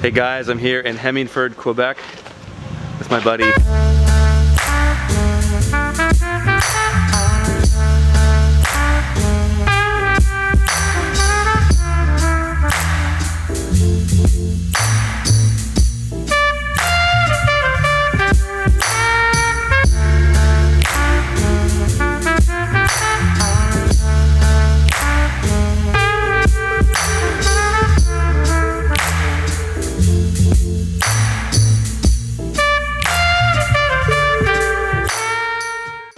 Hey guys, I'm here in Hemingford, Quebec with my buddy.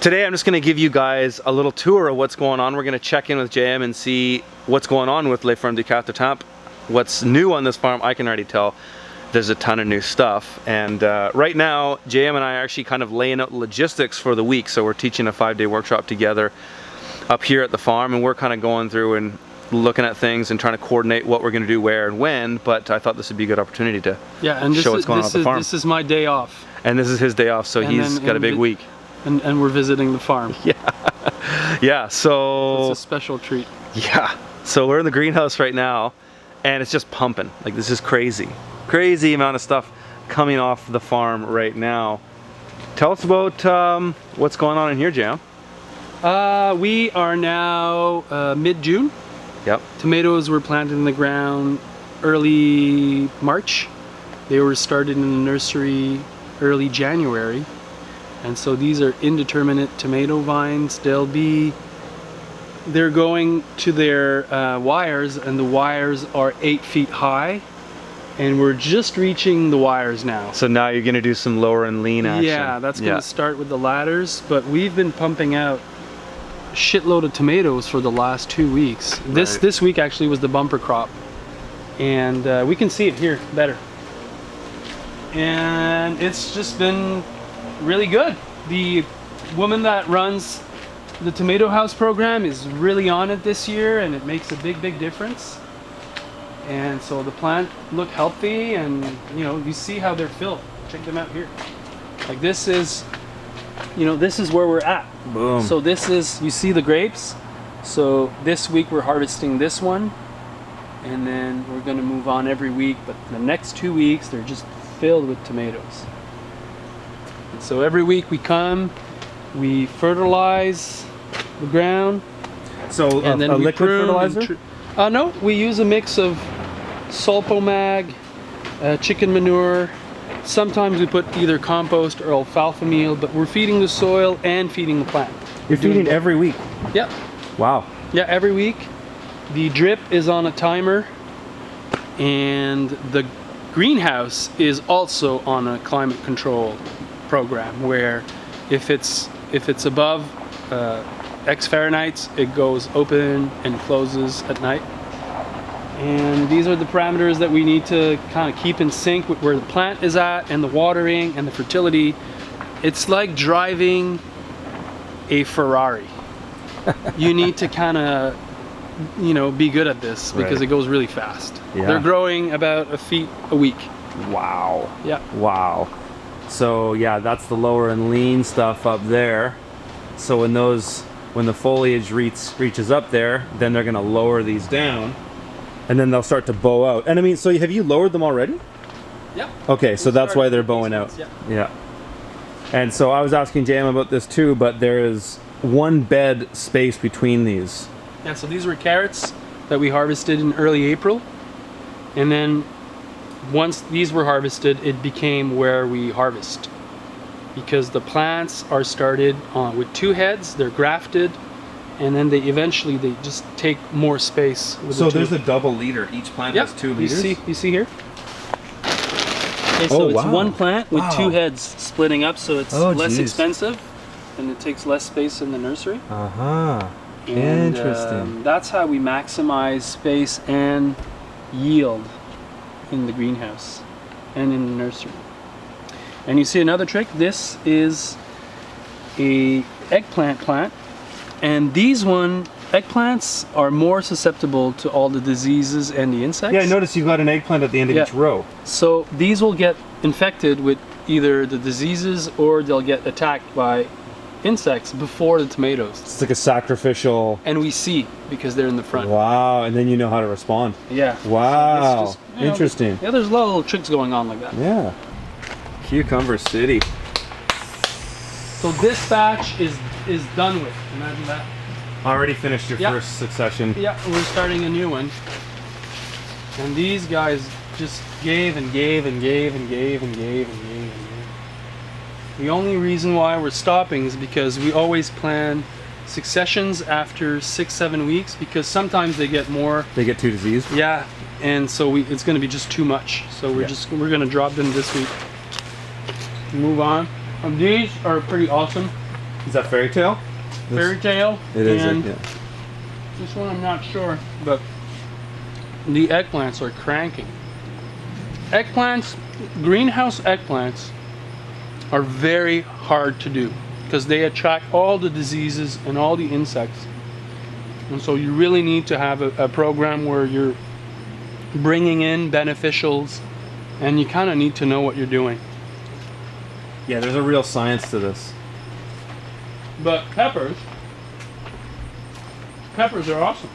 Today I'm just going to give you guys a little tour of what's going on. We're going to check in with JM and see what's going on with Les Fermes du Quatre-temps. What's new on this farm, I can already tell there's a ton of new stuff. And right now, JM and I are actually kind of laying out logistics for the week. So we're teaching a 5-day workshop together up here at the farm, and we're kind of going through and looking at things and trying to coordinate what we're going to do where and when. But I thought this would be a good opportunity to show what's going on at the farm. This is my day off. And this is his day off, so he's got a big week. And we're visiting the farm. Yeah, so it's a special treat. Yeah, so we're in the greenhouse right now, and it's just pumping. Like, this is crazy amount of stuff coming off the farm right now. Tell us about what's going on in here, Jam. We are now mid-June. Yep. Tomatoes were planted in the ground early March. They were started in the nursery early January. And so these are indeterminate tomato vines. They're going to their wires, and the wires are 8 feet high, and we're just reaching the wires now. So now you're gonna do some lower and lean action. Yeah, that's gonna start with the ladders, but we've been pumping out a shitload of tomatoes for the last 2 weeks. This week actually was the bumper crop, and we can see it here better. And it's just been really good. The woman that runs the Tomato House program is really on it this year, and it makes a big difference. And so the plant look healthy, and you know, you see how they're filled. Check them out here. Like, this is, you know, this is where we're at. Boom. So this is, you see the grapes. So this week we're harvesting this one, and then we're gonna move on every week, but the next 2 weeks they're just filled with tomatoes. So every week we come, we fertilize the ground. So and then a we liquid fertilizer? No, we use a mix of sulfomag, chicken manure. Sometimes we put either compost or alfalfa meal, but we're feeding the soil and feeding the plant. You're feeding every week? Yeah. Wow. Yeah, every week. The drip is on a timer, and the greenhouse is also on a climate control program, where if it's above X Fahrenheit, it goes open and closes at night. And these are the parameters that we need to kind of keep in sync with where the plant is at, and the watering and the fertility. It's like driving a Ferrari. You need to kind of, you know, be good at this, because it goes really fast. Yeah. They're growing about a feet a week. Wow. Yeah. Wow. So yeah, that's the lower and lean stuff up there. So when the foliage reaches up there, then they're gonna lower these down, and then they'll start to bow out. And I mean, so have you lowered them already? Yeah. Okay, so that's why they're bowing out. Yeah. And so I was asking JM about this too, but there is one bed space between these. Yeah, so these were carrots that we harvested in early April, and then once these were harvested, it became where we harvest, because the plants are started with 2 heads. They're grafted, and then they just take more space with so there's a double leader. Each plant has 2 liters. You see here. Okay, so it's one plant with 2 heads splitting up, so it's less expensive, and it takes less space in the nursery. Interesting. That's how we maximize space and yield in the greenhouse and in the nursery. And you see another trick. This is a eggplant plant, and these eggplants are more susceptible to all the diseases and the insects. Yeah, I noticed you've got an eggplant at the end of each row. So these will get infected with either the diseases, or they'll get attacked by insects before the tomatoes. It's like a sacrificial. And we see because they're in the front. Wow, and then you know how to respond. Yeah. Wow, So it's just, interesting. Yeah, there's a lot of little tricks going on like that. Yeah. Cucumber City. So this batch is done with. Imagine that. Already finished your Yeah. first succession. Yeah, we're starting a new one. And these guys just gave and gave and gave and gave and gave and gave and gave. The only reason why we're stopping is because we always plan successions after 6-7 weeks, because sometimes they get more. They get too diseased. Yeah, and so it's going to be just too much. So we're going to drop them this week. Move on. These are pretty awesome. Is that fairy tale? Fairy tale. It is. And Yeah. this one I'm not sure, but the eggplants are cranking. Eggplants, greenhouse eggplants, are very hard to do because they attract all the diseases and all the insects. And so you really need to have a program where you're bringing in beneficials, and you kind of need to know what you're doing. Yeah, there's a real science to this. But peppers are awesome.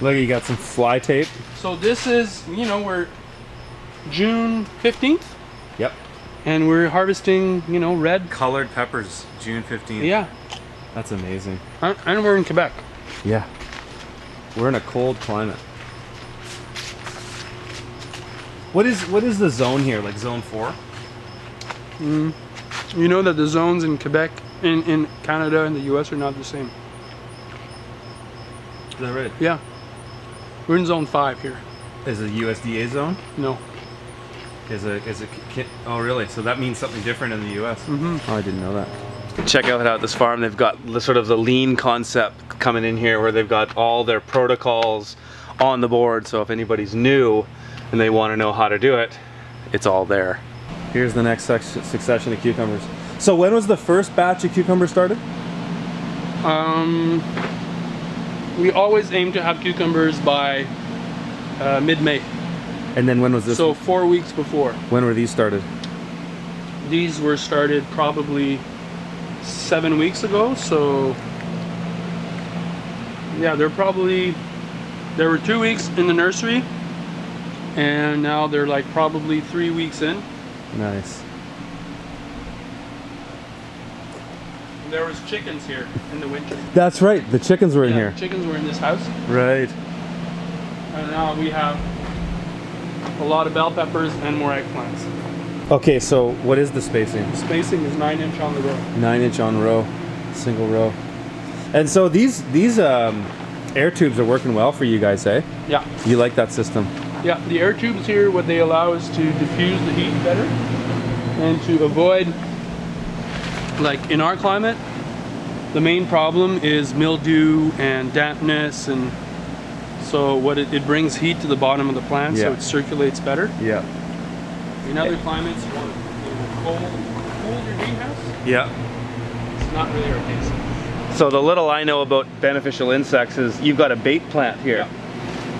Look, you got some fly tape. So this is, we're June 15th. Yep. And we're harvesting, red. Colored peppers, June 15th. Yeah. That's amazing. And we're in Quebec. Yeah. We're in a cold climate. What is the zone here? Like zone 4? You know that the zones in Quebec, in Canada and the US are not the same. Is that right? Yeah. We're in zone 5 here. Is it a USDA zone? No. Oh, really? So that means something different in the US. Mm-hmm. Oh, I didn't know that. Check out this farm. They've got sort of the lean concept coming in here, where they've got all their protocols on the board. So if anybody's new and they want to know how to do it, it's all there. Here's the next succession of cucumbers. So when was the first batch of cucumbers started? We always aim to have cucumbers by mid-May. And then when was this? So 4 weeks before. When were these started? These were started probably 7 weeks ago. So yeah, there were 2 weeks in the nursery, and now they're like probably 3 weeks in. Nice. There was chickens here in the winter. That's right. The chickens were in here. Chickens were in this house. Right. And now we have a lot of bell peppers and more eggplants. Okay, so what is the spacing? The spacing is 9 inch on the row. 9 inch on row, single row. And so these air tubes are working well for you guys, eh? Yeah. You like that system? Yeah, the air tubes here, what they allow is to diffuse the heat better and to avoid, like in our climate, the main problem is mildew and dampness, and so what it brings heat to the bottom of the plant, so it circulates better. Yeah. In other climates, you want to cool your greenhouse. Yeah. It's not really our case. So the little I know about beneficial insects is you've got a bait plant here. Yeah.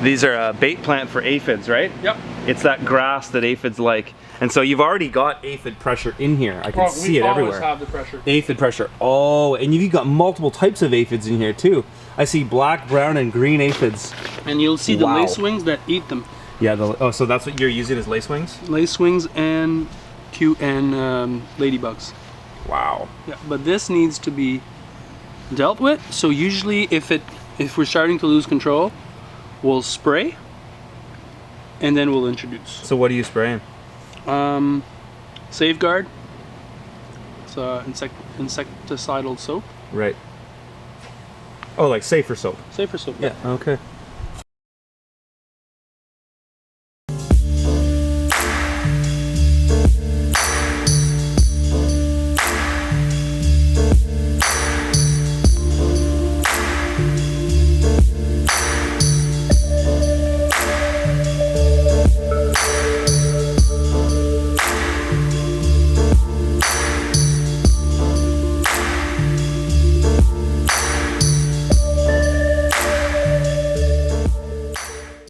These are a bait plant for aphids, right? Yep. It's that grass that aphids like. And so you've already got aphid pressure in here. I can see it everywhere. We always have the pressure. Aphid pressure. Oh, and you've got multiple types of aphids in here too. I see black, brown, and green aphids. And you'll see the lacewings that eat them. Yeah, so that's what you're using as lacewings? Lacewings and ladybugs. Wow. Yeah, but this needs to be dealt with. So usually if we're starting to lose control, we'll spray and then we'll introduce. So what are you spraying? Safeguard. It's insecticidal soap. Right. Oh, like safer soap. Safer soap. Yeah, okay.